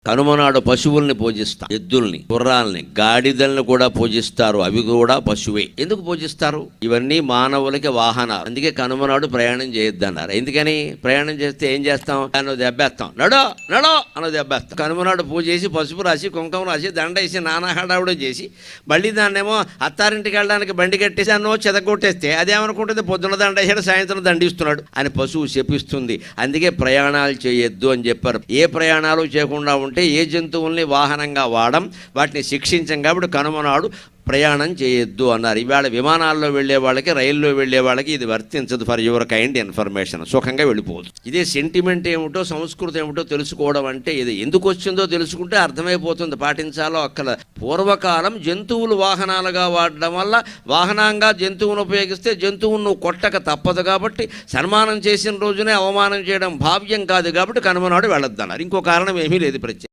కనుమనాడు పశువుల్ని పూజిస్తారు, ఎద్దుల్ని, గుర్రాల్ని, గాడిదల్ని కూడా పూజిస్తారు. అవి కూడా పశువే. ఎందుకు పూజిస్తారు? ఇవన్నీ మానవులకి వాహనాలు. అందుకే కనుమనాడు ప్రయాణం చేయొద్దన్నారు. ఎందుకని? ప్రయాణం చేస్తే ఏం చేస్తాం? అన్నో దెబ్బేస్తాం, నడో నడో అన్నో దెబ్బేస్తాం. కనుమనాడు పూజ చేసి పసుపు రాసి కుంకుమ రాసి దండ వేసి నానా హడావుడు చేసి మళ్ళీ దాన్నేమో అత్తారింటికి వెళ్ళడానికి బండి కట్టేసి అన్నో చెదగొట్టేస్తే అదేమనుకుంటుంది, పొద్దున్న దండ వేసాడు సాయంత్రం దండిస్తున్నాడు అని పశువు శపిస్తుంది. అందుకే ప్రయాణాలు చేయొద్దు అని చెప్పారు. ఏ ప్రయాణాలు చేయకుండా ఉంటే ఏ జంతువుల్ని వాహనంగా వాడం, వాటిని శిక్షించం. కాబట్టి కనుమనాడు ప్రయాణం చేయొద్దు అన్నారు. ఇవాళ విమానాల్లో వెళ్ళే వాళ్ళకి, రైల్లో వెళ్ళే వాళ్ళకి ఇది వర్తించదు. For your kind information. సుఖంగా వెళ్ళిపోవచ్చు. ఇదే సెంటిమెంట్ ఏమిటో, సంస్కృతి ఏమిటో తెలుసుకోవడం అంటే ఇది. ఎందుకు వచ్చిందో తెలుసుకుంటే అర్థమైపోతుంది. పాటించాలో అక్కల. పూర్వకాలం జంతువులు వాహనాలుగా వాడడం వల్ల, వాహనంగా జంతువును ఉపయోగిస్తే జంతువును కొట్టక తప్పదు. కాబట్టి సన్మానం చేసిన రోజునే అవమానం చేయడం భావ్యం కాదు. కాబట్టి కనుమనాడు వెళ్ళొద్దన్నారు. ఇంకో కారణం ఏమీ లేదు ప్రత్యేక.